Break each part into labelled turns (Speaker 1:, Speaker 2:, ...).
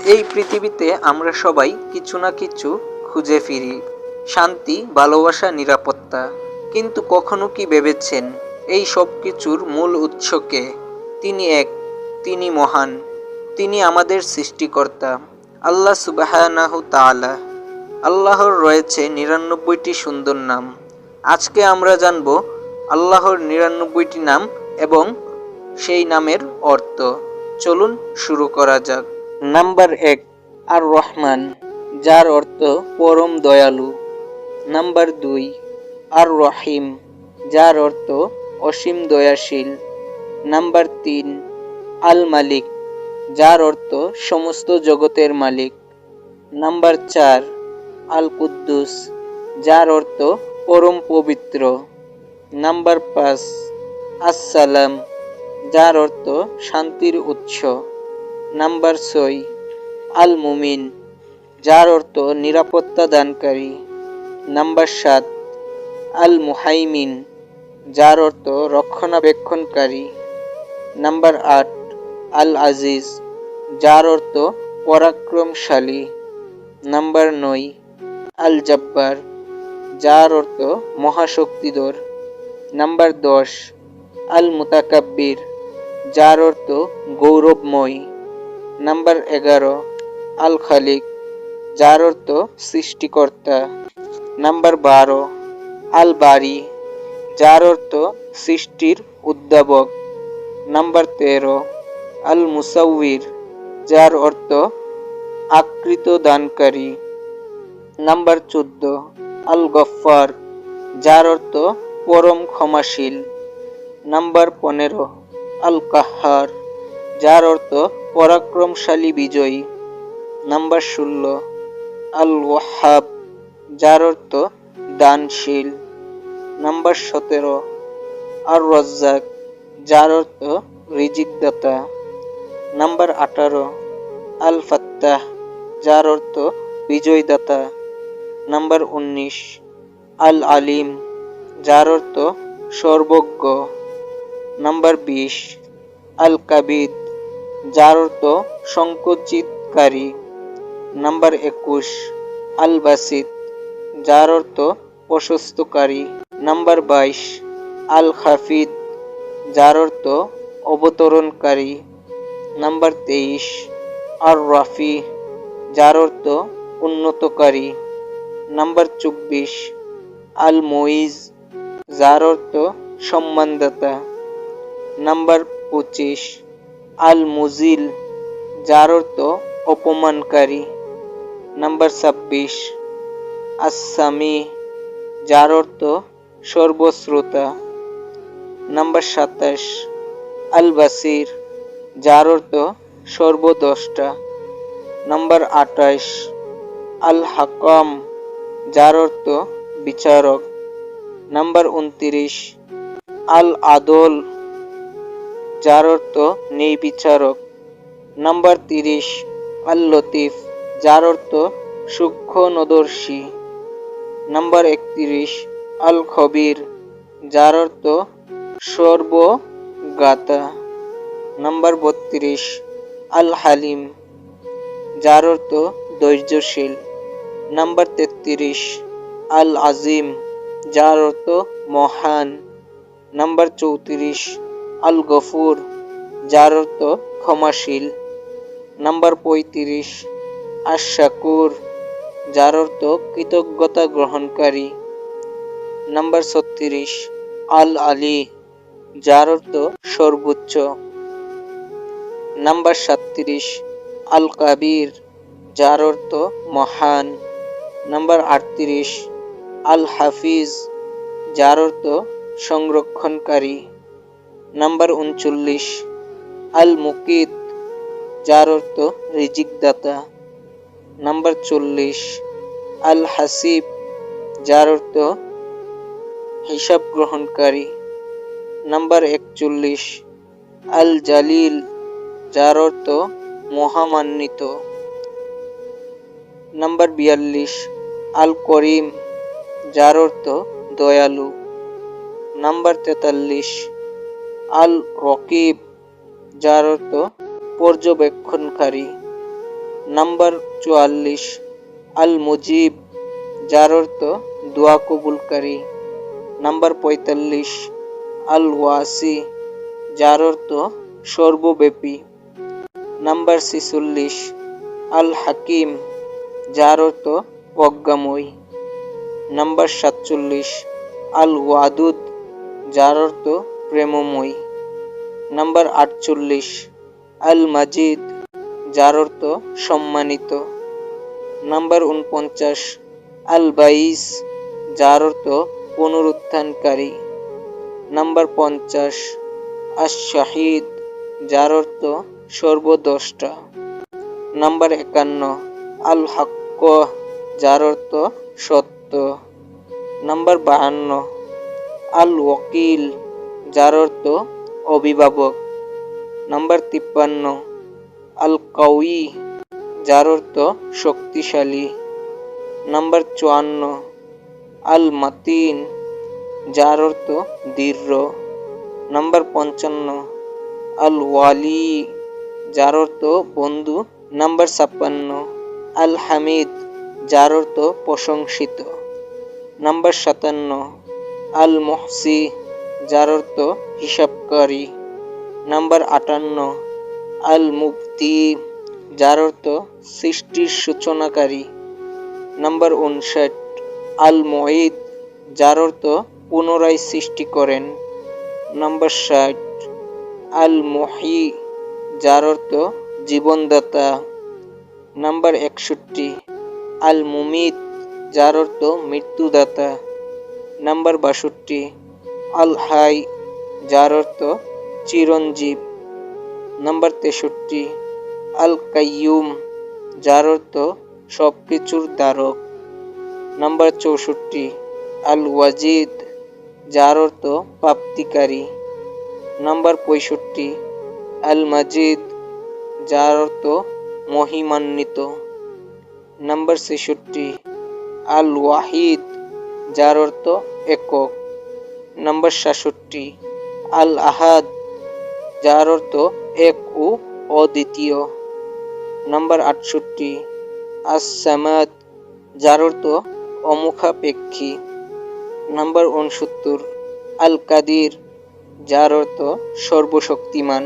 Speaker 1: এই পৃথিবীতে আমরা সবাই কিছু না কিছু খুঁজে ফিরি, শান্তি, ভালোবাসা, নিরাপত্তা। কিন্তু কখনো কি ভেবেছেন এই সব কিছুর মূল উৎস কে? তিনি এক, তিনি মহান, তিনি আমাদের সৃষ্টিকর্তা, আল্লাহ সুবহানাহু তাআলা। আল্লাহর রয়েছে ৯৯টি সুন্দর নাম। আজকে আমরা জানব আল্লাহর ৯৯টি নাম এবং সেই নামের অর্থ। চলুন শুরু করা যাক। নাম্বার ১, আর রহমান, যার অর্থ পরম দয়ালু। নাম্বার ২, আর রহিম, যার অর্থ অসীম দয়াশীল। নাম্বার ৩, আল মালিক, যার অর্থ সমস্ত জগতের মালিক। নাম্বার ৪, আল কুদ্দুস, যার অর্থ পরম পবিত্র। নাম্বার ৫, আসসালাম, যার অর্থ শান্তির উৎস। নাম্বার ৬, আল মুমিন, যার অর্থ নিরাপত্তা দানকারী। নাম্বার ৭, আল মুহাইমিন, যার অর্থ রক্ষণাবেক্ষণকারী। নাম্বার ৮, আল আজিজ, যার অর্থ পরাক্রমশালী। নাম্বার ৯, আল জব্বার, যার অর্থ মহাশক্তিধর। নাম্বার ১০, আল মুতাকাব্বির, যার অর্থ গৌরবময়। নাম্বার ১১, আল খালিক, যার অর্থ সৃষ্টিকর্তা। নাম্বার ১২, আল বারি, যার অর্থ সৃষ্টির উদ্ভাবক। নাম্বার ১৩, আল মুসাউইর, যার অর্থ আকৃতি দানকারী। নাম্বার ১৪, আল গফফার, যার অর্থ পরম ক্ষমাশীল। নাম্বার ১৫, আল কাহ্হার, যার অর্থ পরাক্রমশালী বিজয়ী। নাম্বার ১৬, আল ওয়াহ্হাব, যার অর্থ দানশীল। নাম্বার ১৭, আর রাজ্জাক, যার অর্থ রিজিকদাতা। নাম্বার ১৮, আল ফাত্তাহ, যার অর্থ বিজয়দাতা। নাম্বার ১৯, আল আলিম, যার অর্থ সর্বজ্ঞ। নাম্বার ২০, আল কাবিদ, যার অর্থ সংকোচিতকারী। নাম্বার ২১, আল বাসিত, যার অর্থ প্রশস্তকারী। নাম্বার ২২, আল খাফিদ, যার অর্থ অবতরণকারী। নাম্বার ২৩, আর রাফি, যার অর্থ উন্নতকারী। নাম্বার ২৪, আল মুইজ, যার অর্থ সম্মানদাতা। নাম্বার ২৫, আল মুজিল, যার অর্থ অপমানকারী। নাম্বার ২৬, আস-সামি, যার অর্থ সর্বশ্রোতা। নাম্বার ২৭, আল বাসির, যার অর্থ সর্বদ্রষ্টা। নাম্বার ২৮, আল হাকাম, যার অর্থ বিচারক। নাম্বার ২৯, আল আদল, যার অর্থ ন্যায়বিচারক। নাম্বার ৩০, আল লতিফ, যার অর্থ সূক্ষ্মদর্শী। নাম্বার ৩১, আল খবির, যার অর্থ সর্বজ্ঞাতা। নাম্বার ৩২, আল হালিম, যার অর্থ ধৈর্যশীল। নাম্বার ৩৩, আল আজিম, যার অর্থ মহান। নাম্বার ৩৪, আল গফুর, যার অর্থ ক্ষমাশীল। নাম্বার ৩৫, আশ শাকুর, যার অর্থ কৃতজ্ঞতা গ্রহণকারী। নাম্বার ৩৬, আল আলী, যার অর্থ সর্বোচ্চ। নাম্বার ৩৭, আল কাবির, যার অর্থ মহান। নাম্বার ৩৮, আল হাফিজ, যার অর্থ সংরক্ষণকারী। নাম্বার ৩৯, আল মুকিত, যার অর্থ রিজিকদাতা। নাম্বার ৪০, আল হাসিব, যার অর্থ হিসাব গ্রহণকারী। নাম্বার ৪১, আল জালিল, যার অর্থ মহামান্বিত। নাম্বার ৪২, আল করিম, যার অর্থ দয়ালু। নাম্বার ৪৩, আল রকিব, যার অর্থ পর্যবেক্ষণকারী। নাম্বার 44 আল মুজিব, যার অর্থ দোয়া কবুলকারী। নাম্বার 45 আল ওয়াসি, যার অর্থ সর্বব্যাপী। নাম্বার 46 আল হাকিম, যার অর্থ প্রজ্ঞাময়। নাম্বার 47 আল ওয়াদুদ, যার অর্থ প্রেমময়। নাম্বার 48 আল মাজিদ, যার অর্থ সম্মানিত। নাম্বার 49 আল বাইস, যার অর্থ পুনরুত্থানকারী। নাম্বার 50 আশ শাহিদ, যার অর্থ সর্বদ্রষ্টা। নাম্বার 51 আল হাক্ক, যার অর্থ সত্য। নাম্বার 52 আল ওয়াকিল, যার অর্থ অভিভাবক। নাম্বার 53 আল কাউই, যার অর্থ শক্তিশালী। নাম্বার 54 আল মাতিন, যার অর্থ দৃঢ়। নাম্বার 55 আল ওয়ালি, যার অর্থ বন্ধু। নাম্বার 56 আল হামিদ, যার অর্থ প্রশংসিত। নাম্বার 57 আল মুহসি, যার অর্থ হিসাবকারী। নাম্বার 58 আল মুবদি, যার অর্থ সৃষ্টির সূচনাকারী। নাম্বার 59 আল মুঈদ, যার অর্থ পুনরায় সৃষ্টি করেন। নাম্বার 60 আল মুহয়ি, যার অর্থ জীবনদাতা। নাম্বার 61 আল মুমিত, যার অর্থ মৃত্যুদাতা। নাম্বার 62 আল হাই, যার অর্থ চিরঞ্জীব। নাম্বার 63 আল কাইয়ুম, যার অর্থ সবকিছুর ধারক। নাম্বার 64 আল ওয়াজিদ, যার অর্থ প্রাপ্তিকারী। নাম্বার 65 আল মাজিদ, যার অর্থ মহিমান্বিত। নাম্বার 66 আল ওয়াহিদ, যার অর্থ একক। নাম্বার 67 আল আহাদ, যার অর্থ এক ও অদ্বিতীয়। নাম্বার 68 আস সামাদ, যার অর্থ অমুখাপেক্ষী। নাম্বার 69 আল কাদির, যার অর্থ সর্বশক্তিমান।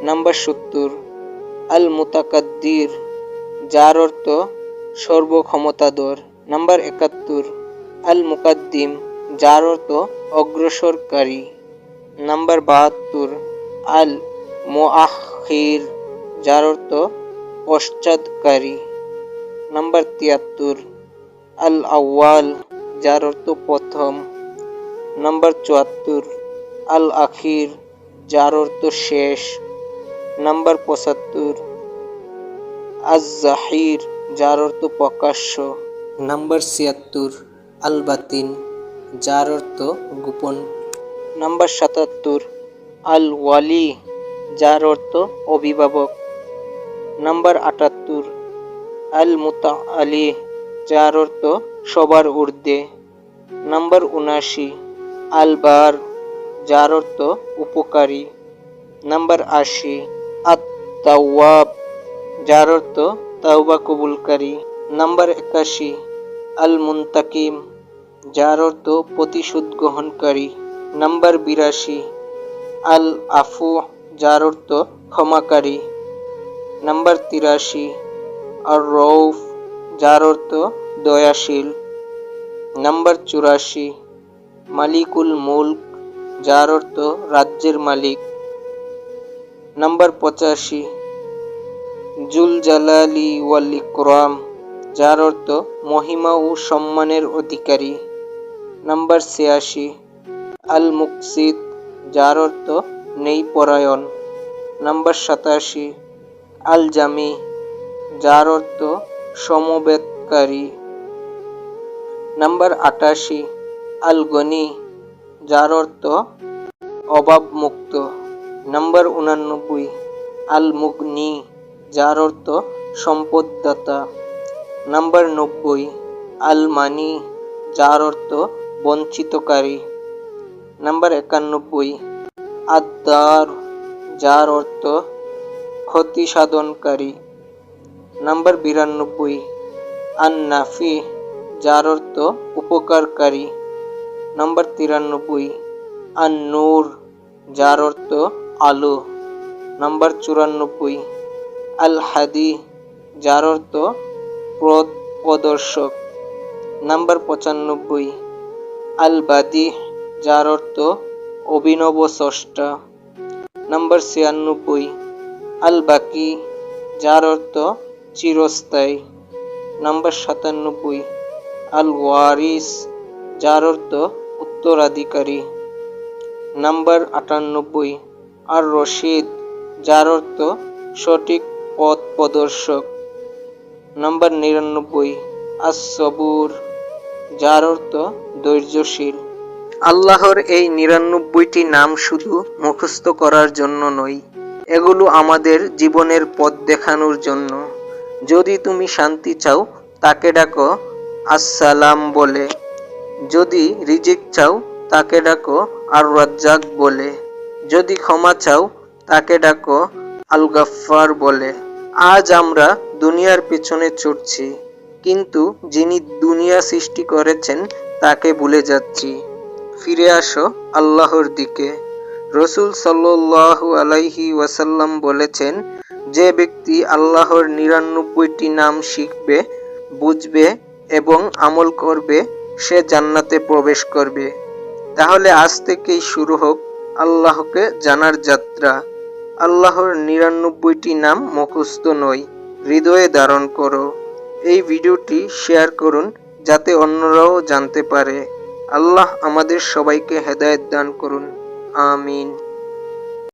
Speaker 1: নাম্বার 70 আল মুতাকাদ্দির, যার অর্থ সর্বক্ষমতাধর। নাম্বার 71 আল মুকাদ্দিম, যার অর্থ অগ্রসরকারী। নাম্বার 72 আল মুআখির, যার অর্থ পশ্চাৎকারী। নাম্বার 73 আল আউয়াল, যার অর্থ প্রথম। নাম্বার 74 আল আখির, যার অর্থ শেষ। নাম্বার 75 আজ জাহির, যার অর্থ প্রকাশ্য। নাম্বার 76 আল বাতিন, যার অর্থ গোপন। নাম্বার 77 আল ওয়ালি, যার অর্থ অভিভাবক। নাম্বার 78 আল মুতাআলি, যার অর্থ সবার ঊর্ধ্বে। নাম্বার 79 আল বার, যার অর্থ উপকারী। নাম্বার 80 আত তাওয়াব, যার অর্থ তাওবা কবুলকারী। নাম্বার 81 আল মুনতাকিম, যার অর্থ প্রতিশোধ গ্রহণকারী। নাম্বার 82 আল আফু, যার অর্থ ক্ষমাকারী। নাম্বার 83 আর রউফ, যার অর্থ দয়াশীল। নাম্বার 84 মালিকুল মুলক, যার অর্থ রাজ্যের মালিক। নাম্বার 85 জুল জালালি ওয়াল ইকরাম, যার অর্থ মহিমা ও সম্মানের অধিকারী। নাম্বার 86 আল মুকসিত, যার অর্থ ন্যায়পরায়ণ। নাম্বার 87 আল জামি, যার অর্থ সমবেতকারী। নাম্বার 88 আল গনি, যার অর্থ অভাবমুক্ত। নাম্বার 89 আল মুগনি, যার অর্থ সম্পদদাতা। নাম্বার 90 আল মানি, যার অর্থ বঞ্চিতকারী। নাম্বার 91 আদ-দার, যার অর্থ ক্ষতি সাধনকারী। নাম্বার 92 আন নাফি, যার অর্থ উপকারকারী। নাম্বার 93 আন নূর, যার অর্থ আলো। নাম্বার 94 আল হাদি, যার অর্থ পথ প্রদর্শক। নাম্বার 95 আল বাদি, যার অর্থ অভিনব স্রষ্টা। নাম্বার 96 আল বাকি, যার অর্থ চিরস্থায়ী। নাম্বার 97 আল ওয়ারিস, যার অর্থ উত্তরাধিকারী। নাম্বার 98 আর রশিদ, যার অর্থ সঠিক পথ প্রদর্শক। নাম্বার 99 আস সবুর, যার অর্থ ধৈর্যশীল। আল্লাহর এই 99টি নাম শুধু মুখস্থ করার জন্য নয়, এগুলো আমাদের জীবনের পথ দেখানোর জন্য। যদি তুমি শান্তি চাও তাকে ডাকো আসসালাম বলে, যদি রিজিক চাও তাকে ডাকো আর রাজ্জাক বলে, যদি ক্ষমা চাও তাকে ডাকো আল গাফফার বলে। আজ আমরা দুনিয়ার পেছনে ছুটছি, কিন্তু যিনি দুনিয়া সৃষ্টি করেছেন তাকে ভুলে যাচ্ছি। ফিরে আসো আল্লাহর দিকে। রসুল সাল্লাল্লাহু আলাইহি ওয়াসাল্লাম বলেছেন, যে ব্যক্তি আল্লাহর 99টি নাম শিখবে, বুঝবে এবং আমল করবে, সে জান্নাতে প্রবেশ করবে। তাহলে আজ থেকেই শুরু হোক আল্লাহকে জানার যাত্রা। আল্লাহর 99টি নাম মুখস্থ নয়, হৃদয়ে ধারণ করো। এই ভিডিওটি শেয়ার করুন যাতে অন্যরাও জানতে পারে। আল্লাহ আমাদের সবাইকে হেদায়েত দান করুন। আমিন।